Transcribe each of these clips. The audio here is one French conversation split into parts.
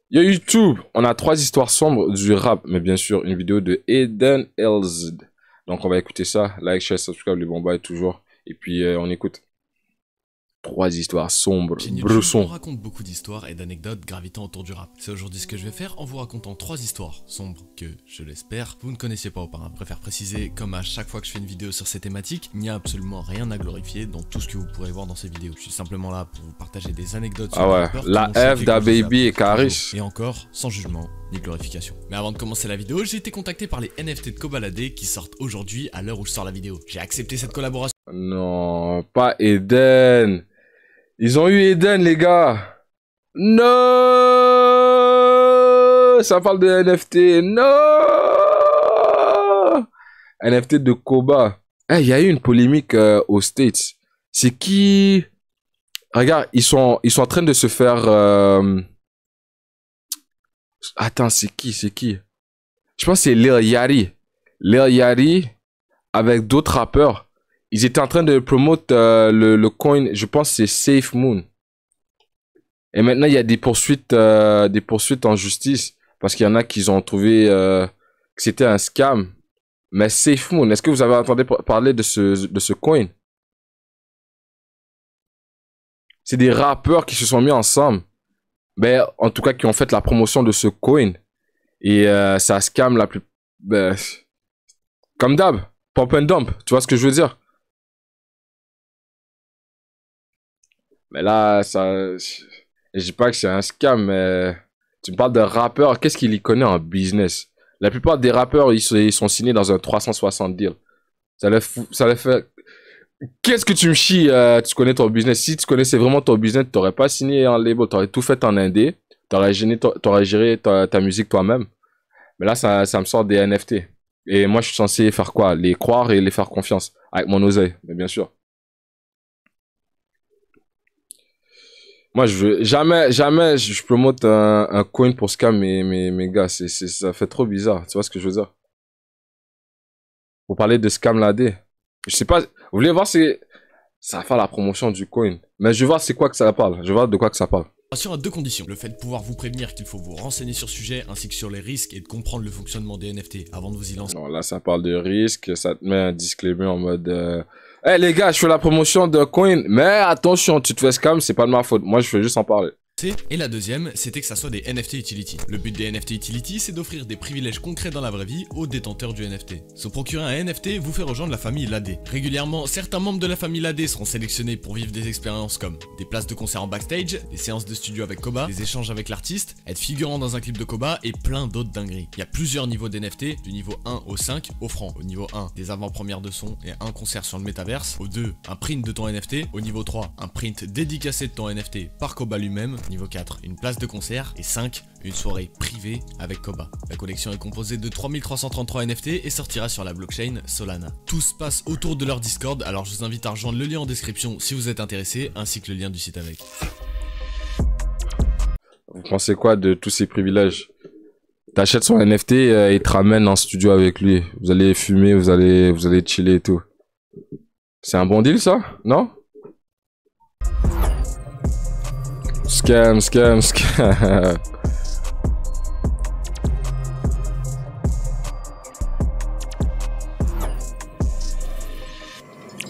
Yo YouTube, on a 3 histoires sombres du rap, mais bien sûr une vidéo de Eden LZ. Donc on va écouter ça, like, share, subscribe, les bons bails toujours. Et puis on écoute 3 histoires sombres, Chez YouTube, Bresson. on raconte beaucoup d'histoires et d'anecdotes gravitant autour du rap. C'est aujourd'hui ce que je vais faire en vous racontant 3 histoires sombres que, je l'espère, vous ne connaissiez pas auparavant. Je préfère préciser, comme à chaque fois que je fais une vidéo sur ces thématiques, il n'y a absolument rien à glorifier dans tout ce que vous pourrez voir dans ces vidéos. Je suis simplement là pour vous partager des anecdotes sur Ah les ouais, rappeurs qui la m'ont choqué F quand je les ai d'Ababy et appris tous les Karis. jours. Et encore, sans jugement ni glorification. Mais avant de commencer la vidéo, j'ai été contacté par les NFT de Kobalade qui sortent aujourd'hui à l'heure où je sors la vidéo. J'ai accepté cette collaboration. Non, pas Eden. Ils ont eu Eden, les gars. Non, ça parle de NFT. Non, NFT de Koba. Eh, il y a eu une polémique aux States. C'est qui? Regarde, ils sont en train de se faire. Attends, c'est qui? Je pense que c'est Lil Yachty. Lil Yachty avec d'autres rappeurs. Ils étaient en train de promouvoir le coin, je pense que c'est Safe Moon. Et maintenant, il y a des poursuites en justice. Parce qu'il y en a qui ont trouvé que c'était un scam. Mais Safe Moon, est-ce que vous avez entendu parler de ce coin? C'est des rappeurs qui se sont mis ensemble. Ben, en tout cas, qui ont fait la promotion de ce coin. Et ça scam la plus... Ben, comme d'hab. Pump and dump. Tu vois ce que je veux dire? Mais là, ça... Je dis pas que c'est un scam, mais... Tu me parles de rappeurs, qu'est-ce qu'il y connaît en business? La plupart des rappeurs, ils sont signés dans un 360 deal. Ça les fait... Qu'est-ce que tu me chies, tu connais ton business? Si tu connaissais vraiment ton business, t'aurais pas signé en label, t'aurais tout fait en indé, t'aurais géré ta musique toi-même. Mais là, ça me sort des NFT. Et moi, je suis censé faire quoi? Les croire et les faire confiance. Avec mon oseille, mais bien sûr. Moi, je veux jamais je promote un coin pour scam mes gars. Ça fait trop bizarre. Tu vois ce que je veux dire? Pour parler de scam ladé. Je sais pas. Vous voulez voir ça va faire la promotion du coin. Mais je vais voir c'est quoi que ça parle. Je vais voir de quoi que ça parle. À 2 conditions. Le fait de pouvoir vous prévenir qu'il faut vous renseigner sur le sujet ainsi que sur les risques et de comprendre le fonctionnement des NFT avant de vous y lancer. Non, là, ça parle de risque. Ça te met un disclaimer en mode... Hey les gars, je fais la promotion de coin. Mais attention, tu te fais scam, c'est pas de ma faute. Moi, je fais juste en parler. Et la deuxième, c'était que ça soit des NFT Utility. Le but des NFT Utility, c'est d'offrir des privilèges concrets dans la vraie vie aux détenteurs du NFT. Se procurer un NFT vous fait rejoindre la famille Ladé. Régulièrement, certains membres de la famille Ladé seront sélectionnés pour vivre des expériences comme des places de concert en backstage, des séances de studio avec Koba, des échanges avec l'artiste, être figurant dans un clip de Koba et plein d'autres dingueries. Il y a plusieurs niveaux d'NFT, du niveau 1 au 5 offrant au niveau 1 des avant-premières de son et un concert sur le métaverse, au 2 un print de ton NFT, au niveau 3 un print dédicacé de ton NFT par Koba lui-même, niveau 4 une place de concert et 5 une soirée privée avec Koba. La collection est composée de 3333 NFT et sortira sur la blockchain Solana. Tout se passe autour de leur Discord, alors je vous invite à rejoindre le lien en description si vous êtes intéressé, ainsi que le lien du site avec. Vous pensez quoi de tous ces privilèges? T'achètes son NFT, il te ramène en studio avec lui. Vous allez fumer, vous allez chiller et tout. C'est un bon deal ça? Non? Scam.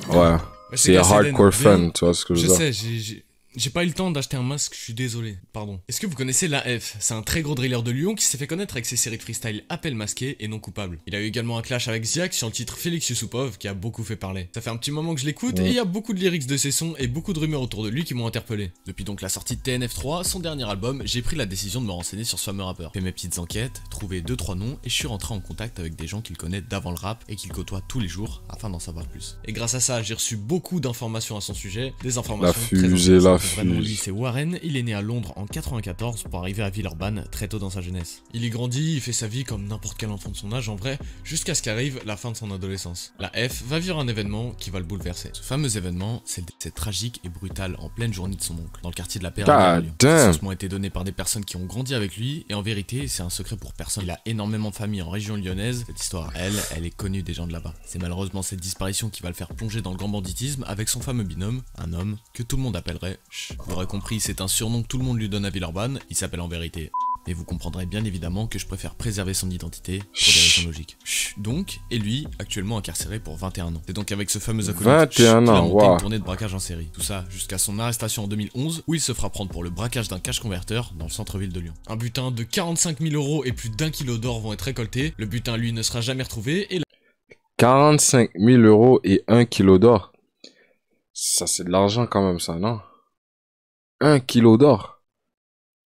Ouais. C'est hardcore fan, tu vois ce que je veux dire. Je sais, j'ai pas eu le temps d'acheter un masque, je suis désolé, pardon. Est-ce que vous connaissez la F? C'est un très gros driller de Lyon qui s'est fait connaître avec ses séries de freestyle Appel masqué et non coupable. Il a eu également un clash avec Ziak sur le titre Félix Yusupov qui a beaucoup fait parler. Ça fait un petit moment que je l'écoute et il y a beaucoup de lyrics de ses sons et beaucoup de rumeurs autour de lui qui m'ont interpellé. Depuis donc la sortie de TNF3, son dernier album, j'ai pris la décision de me renseigner sur ce fameux rappeur. Fait mes petites enquêtes, trouvé 2-3 noms et je suis rentré en contact avec des gens qu'il connaît d'avant le rap et qu'il côtoie tous les jours afin d'en savoir plus. Et grâce à ça, j'ai reçu beaucoup d'informations à son sujet, des informations très Warren, il est né à Londres en 94 pour arriver à Villeurbanne très tôt dans sa jeunesse. Il y grandit, il fait sa vie comme n'importe quel enfant de son âge en vrai, jusqu'à ce qu'arrive la fin de son adolescence. La F va vivre un événement qui va le bouleverser. Ce fameux événement, c'est le décès tragique et brutal en pleine journée de son oncle, dans le quartier de la Paix à Lyon. Ces sources m'ont été données par des personnes qui ont grandi avec lui, et en vérité, c'est un secret pour personne. Il a énormément de familles en région lyonnaise, cette histoire, elle est connue des gens de là-bas. C'est malheureusement cette disparition qui va le faire plonger dans le grand banditisme avec son fameux binôme, un homme que tout le monde appellerait... Vous l'aurez compris, c'est un surnom que tout le monde lui donne à Villeurbanne, il s'appelle en vérité Et vous comprendrez bien évidemment que je préfère préserver son identité pour des raisons logiques. Donc, et lui, actuellement incarcéré pour 21 ans. C'est donc avec ce fameux acolyte 21 qu'il a ans, monté wow. une tournée de braquage en série. Tout ça jusqu'à son arrestation en 2011 où il se fera prendre pour le braquage d'un cash converter dans le centre-ville de Lyon. Un butin de 45 000 € et plus d'1 kilo d'or vont être récoltés. Le butin, lui, ne sera jamais retrouvé et 45 000 € et 1 kilo d'or. Ça, c'est de l'argent quand même, ça, non? 1 kilo d'or.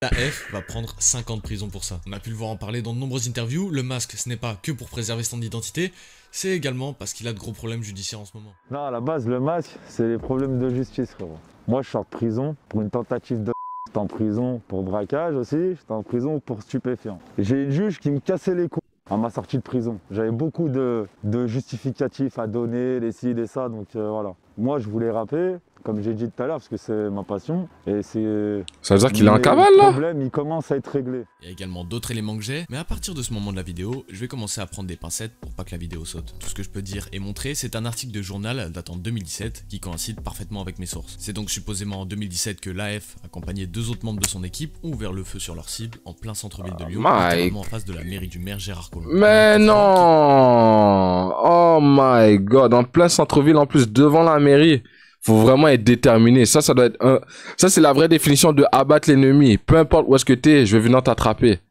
la F va prendre 5 ans de prison pour ça. On a pu le voir en parler dans de nombreuses interviews. Le masque, ce n'est pas que pour préserver son identité, c'est également parce qu'il a de gros problèmes judiciaires en ce moment. Non, à la base, le masque, c'est les problèmes de justice, frérot. Moi, je sors de prison pour une tentative de... J'étais en prison pour braquage aussi, j'étais en prison pour stupéfiants. J'ai une juge qui me cassait les couilles à ma sortie de prison. J'avais beaucoup de justificatifs à donner, les ci, les ça, donc voilà. Moi, je voulais rapper, comme j'ai dit tout à l'heure, parce que c'est ma passion, et c'est... Ça veut dire qu'il est en cavale, là? Le problème, il commence à être réglé. Il y a également d'autres éléments que j'ai, mais à partir de ce moment de la vidéo, je vais commencer à prendre des pincettes pour pas que la vidéo saute. Tout ce que je peux dire et montrer, c'est un article de journal datant de 2017 qui coïncide parfaitement avec mes sources. C'est donc supposément en 2017 que l'AF, accompagné de 2 autres membres de son équipe, ont ouvert le feu sur leur cible en plein centre-ville de Lyon, littéralement en face de la mairie du maire Gérard Collomb. Mais non! Oh my god, en plein centre-ville, en plus, devant la mairie. Faut vraiment être déterminé. Ça doit être un... Ça, c'est la vraie définition de abattre l'ennemi. Peu importe où est-ce que t'es, je vais venir t'attraper.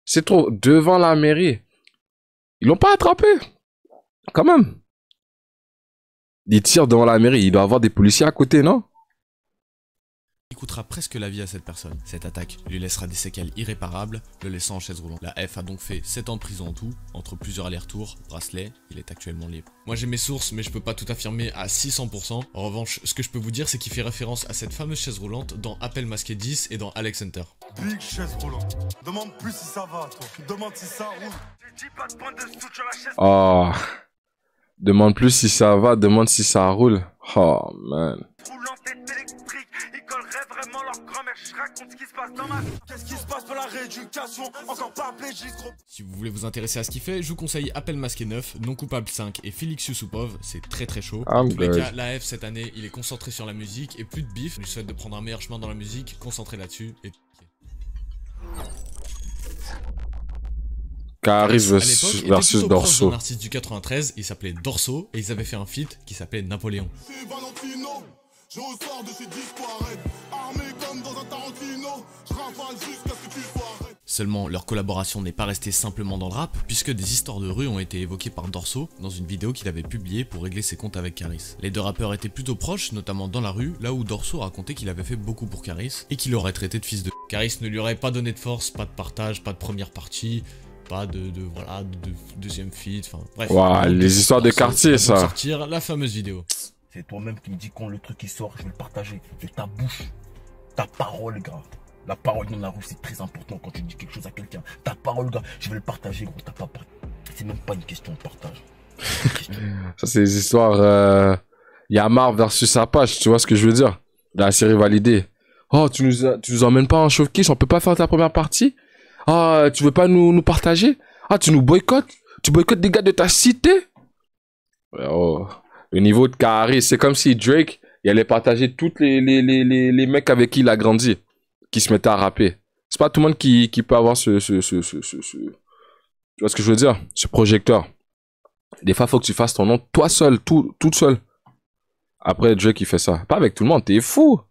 C'est trop. Devant la mairie. Ils l'ont pas attrapé. Quand même. Ils tirent devant la mairie. Il doit y avoir des policiers à côté, non? Il coûtera presque la vie à cette personne. Cette attaque lui laissera des séquelles irréparables, le laissant en chaise roulante. La F a donc fait 7 ans de prison en tout, entre plusieurs allers-retours, bracelet, il est actuellement libre. Moi j'ai mes sources, mais je peux pas tout affirmer à 600%. En revanche, ce que je peux vous dire, c'est qu'il fait référence à cette fameuse chaise roulante dans Appel Masqué 10 et dans Alex Hunter. Big chaise roulante. Demande plus si ça va, toi. Demande si ça roule. Tu dis pas de point de stout sur la chaise. Oh. Demande plus si ça va, demande si ça roule. Oh, man. Roulant tête électrique, ils colleraient vraiment leur grand-mère. Je raconte ce qui se passe dans ma vie. Qu'est-ce qui se passe pour la rééducation? Encore pas Blégis, gros. Si vous voulez vous intéresser à ce qu'il fait, je vous conseille Appel Masqué 9, Non Coupable 5 et Félix Youssoupov, c'est très très chaud. Dans tous les cas, la F cette année, il est concentré sur la musique et plus de bif. Je lui souhaite de prendre un meilleur chemin dans la musique, concentré là-dessus et... Caris versus Dorso. Un artiste du 93, il s'appelait Dorso et ils avaient fait un feat qui s'appelait Napoléon. Je ressors de ces discours, armé comme dans un Tarantino. Je rafale jusqu'à ce que tu sois arrêté. Seulement, leur collaboration n'est pas restée simplement dans le rap, puisque des histoires de rue ont été évoquées par Dorso dans une vidéo qu'il avait publiée pour régler ses comptes avec Caris. Les deux rappeurs étaient plutôt proches, notamment dans la rue, là où Dorso racontait qu'il avait fait beaucoup pour Caris et qu'il l'aurait traité de fils de... Caris ne lui aurait pas donné de force, pas de partage, pas de première partie, pas de deuxième feat, enfin bref. Wow, les histoires de quartier, ça. Sortir la fameuse vidéo. C'est toi-même qui me dis quand le truc il sort, je vais le partager. De ta bouche, ta parole, gars. La parole dans la rue, c'est très important quand tu dis quelque chose à quelqu'un. Ta parole, gars, je vais le partager, gros. T'as pas parlé. C'est même pas une question de partage. Ça, c'est les histoires. Yamar versus Apache, tu vois ce que je veux dire? Dans la série validée. Oh, tu nous emmènes pas en showcase, on peut pas faire ta première partie? Ah, tu veux pas nous partager? Ah, tu nous boycottes? Tu boycottes des gars de ta cité? Oh. Le niveau de Caris, c'est comme si Drake, il allait partager tous les mecs avec qui il a grandi, qui se mettaient à rapper. C'est pas tout le monde qui peut avoir tu vois ce que je veux dire? Ce projecteur. Des fois, faut que tu fasses ton nom, toi seul, toute seule. Après, Drake, il fait ça. Pas avec tout le monde, t'es fou.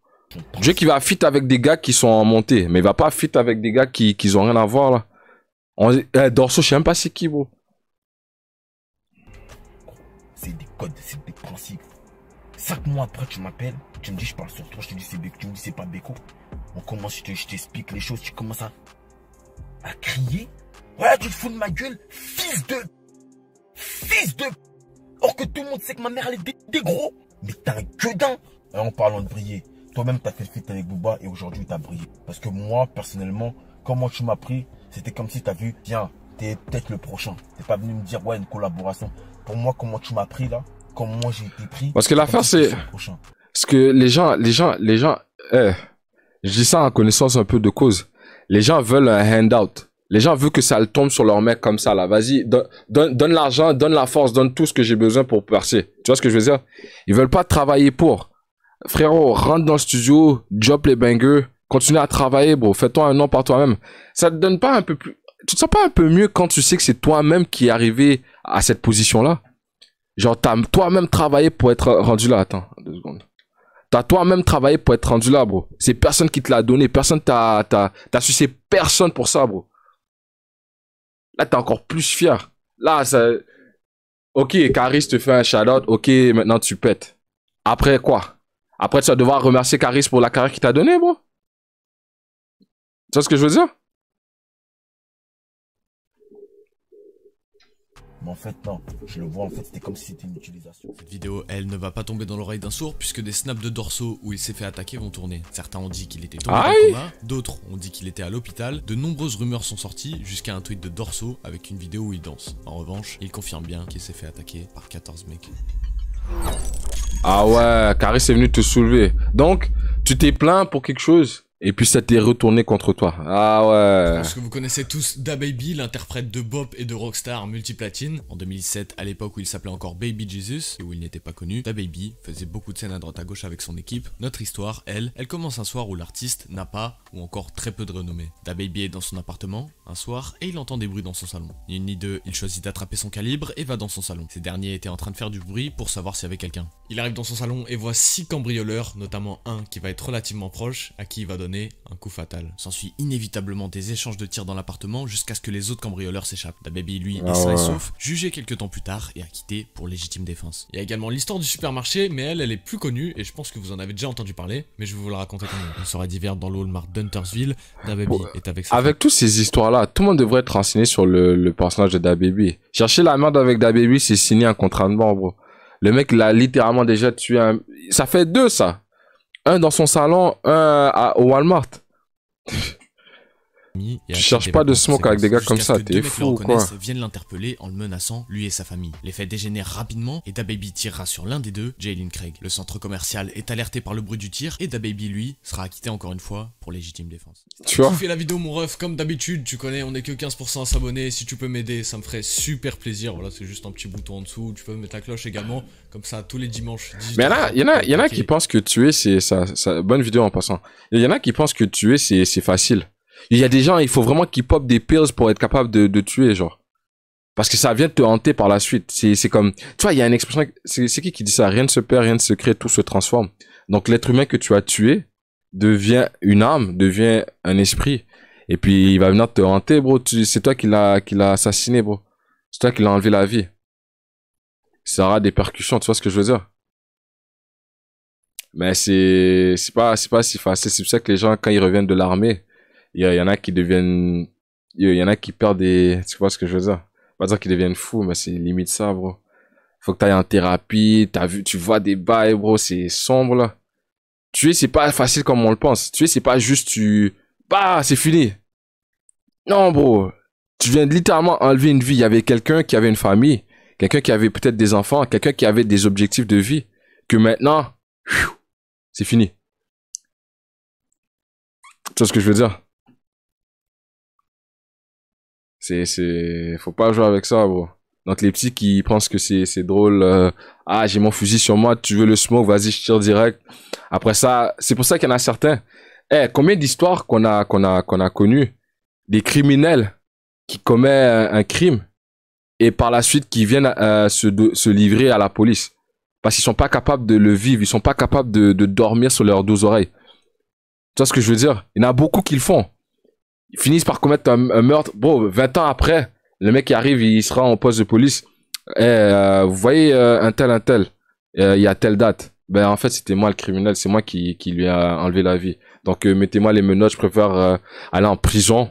Drake, il va fit avec des gars qui sont en montée, mais il va pas fit avec des gars qui ont rien à voir, là. Dorso, je sais même pas c'est qui, bro. C'est des codes, c'est des principes. 5 mois après, tu m'appelles, tu me dis je parle sur toi, je te dis c'est Beko, tu me dis c'est pas Beko. On commence, je t'explique les choses, tu commences à crier. Ouais, tu te fous de ma gueule, fils de... Or que tout le monde sait que ma mère elle est des gros. Mais t'es un gueudin. Et en parlant de briller, toi-même t'as fait le feat avec Booba et aujourd'hui t'as brillé. Parce que moi, personnellement, comment tu m'as pris, c'était comme si t'as vu, tiens, t'es peut-être le prochain. T'es pas venu me dire, ouais, une collaboration. Pour moi, comment tu m'as pris là, comment moi j'ai été pris. Parce que l'affaire c'est... Parce que les gens, je dis ça en connaissance un peu de cause. Les gens veulent un handout. Les gens veulent que ça le tombe sur leur mec comme ça là. Vas-y, donne l'argent, donne la force, donne tout ce que j'ai besoin pour percer. Tu vois ce que je veux dire? Ils veulent pas travailler pour. Frérot, rentre dans le studio, drop les bangers, Continue à travailler, bro. Fais-toi un nom par toi-même. Ça te donne pas un peu plus... Tu te sens pas un peu mieux quand tu sais que c'est toi-même qui est arrivé à cette position-là? Genre, t'as toi-même travaillé pour être rendu là. Attends, 2 secondes. T'as toi-même travaillé pour être rendu là, bro. C'est personne qui te l'a donné. Personne t'as sucé personne pour ça, bro. Là, t'es encore plus fier. Là, ça... Ok, Caris te fait un shout-out. Ok, maintenant tu pètes. Après quoi? Après, tu vas devoir remercier Caris pour la carrière qu'il t'a donnée, bro. Tu vois ce que je veux dire? Mais en fait, non. Je le vois, en fait, c'était comme si c'était une utilisation. Cette vidéo, elle, ne va pas tomber dans l'oreille d'un sourd puisque des snaps de Dorso où il s'est fait attaquer vont tourner. Certains ont dit qu'il était tombé dans le coma, d'autres ont dit qu'il était à l'hôpital. De nombreuses rumeurs sont sorties jusqu'à un tweet de Dorso avec une vidéo où il danse. En revanche, il confirme bien qu'il s'est fait attaquer par 14 mecs. Ah ouais, Caris est venu te soulever. Donc, tu t'es plaint pour quelque chose et puis ça t'est retourné contre toi. Ah ouais. Parce que vous connaissez tous DaBaby, l'interprète de Bop et de Rockstar multiplatine. En 2007, à l'époque où il s'appelait encore Baby Jesus et où il n'était pas connu, DaBaby faisait beaucoup de scènes à droite à gauche avec son équipe. Notre histoire, elle commence un soir où l'artiste n'a pas ou encore très peu de renommée. DaBaby est dans son appartement un soir et il entend des bruits dans son salon. Ni une ni deux, il choisit d'attraper son calibre et va dans son salon. Ces derniers étaient en train de faire du bruit pour savoir s'il y avait quelqu'un. Il arrive dans son salon et voit 6 cambrioleurs, notamment un qui va être relativement proche, à qui il va donner un coup fatal. S'ensuit inévitablement des échanges de tirs dans l'appartement jusqu'à ce que les autres cambrioleurs s'échappent. DaBaby, lui, est sain et sauf, jugé quelques temps plus tard et acquitté pour légitime défense. Il y a également l'histoire du supermarché, mais elle est plus connue et je pense que vous en avez déjà entendu parler, mais je vais vous la raconter quand même. Une soirée d'hiver dans le Walmart d'Huntersville, DaBaby est avec sa Avec toutes ces histoires-là, tout le monde devrait être renseigné sur le personnage de DaBaby. Chercher la merde avec DaBaby, c'est signer un contrat de mort, bro. Le mec l'a littéralement déjà tué un... Ça fait 2, ça. Un dans son salon, un au Walmart. Tu cherches pas de smoke avec des gars comme ça, t'es fou ou quoi? Viennent l'interpeller en le menaçant, lui et sa famille. Les faits dégénèrent rapidement et DaBaby tirera sur l'un des deux, Jalen Craig. Le centre commercial est alerté par le bruit du tir et DaBaby, lui, sera acquitté encore une fois pour légitime défense. Tu vois? Tu fais la vidéo, mon ref, comme d'habitude, tu connais, on est que 15% à s'abonner. Si tu peux m'aider, ça me ferait super plaisir. Voilà, c'est juste un petit bouton en dessous. Tu peux mettre la cloche également, comme ça tous les dimanches. Mais il y en a qui pensent que tuer, c'est ça. Bonne vidéo en passant. Il y en a qui pensent que tuer, c'est facile. Il y a des gens, il faut vraiment qu'ils popent des pills pour être capable de tuer, genre. Parce que ça vient te hanter par la suite. C'est comme, tu vois, il y a une expression, c'est qui dit ça? Rien ne se perd, rien ne se crée, tout se transforme. Donc l'être humain que tu as tué devient une âme, devient un esprit. Et puis il va venir te hanter, bro. C'est toi qui l'a assassiné, bro. C'est toi qui l'a enlevé la vie. Ça aura des percussions, tu vois ce que je veux dire? Mais c'est pas si facile. C'est pour ça que les gens, quand ils reviennent de l'armée, il y en a qui deviennent, il y en a qui perdent tu vois ce que je veux dire? Pas dire qu'ils deviennent fous, mais c'est limite ça, bro. Faut que t'ailles en thérapie, tu vois des bails, bro, c'est sombre, là. Tuer, c'est pas facile comme on le pense. Tuer, c'est pas juste c'est fini. Non, bro. Tu viens de littéralement enlever une vie. Il y avait quelqu'un qui avait une famille, quelqu'un qui avait peut-être des enfants, quelqu'un qui avait des objectifs de vie, que maintenant, c'est fini. Tu vois ce que je veux dire? Faut pas jouer avec ça, bro. Donc les petits qui pensent que c'est drôle, j'ai mon fusil sur moi, tu veux le smoke, vas-y, je tire direct. Après ça, c'est pour ça qu'il y en a certains. Combien d'histoires qu'on a connues, des criminels qui commettent un crime et par la suite qui viennent se livrer à la police parce qu'ils sont pas capables de le vivre, ils sont pas capables de dormir sur leurs 12 oreilles. Tu vois ce que je veux dire? Il y en a beaucoup qui le font. Ils finissent par commettre un meurtre. Bro, 20 ans après, le mec qui arrive, il sera en poste de police. Vous voyez un tel, il y a telle date. Ben en fait, c'était moi le criminel, c'est moi qui lui a enlevé la vie. Donc mettez-moi les menottes, je préfère aller en prison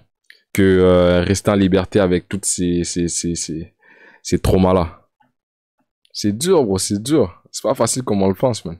que rester en liberté avec toutes ces traumas-là. C'est dur, bro, c'est dur. C'est pas facile comme on le pense, man.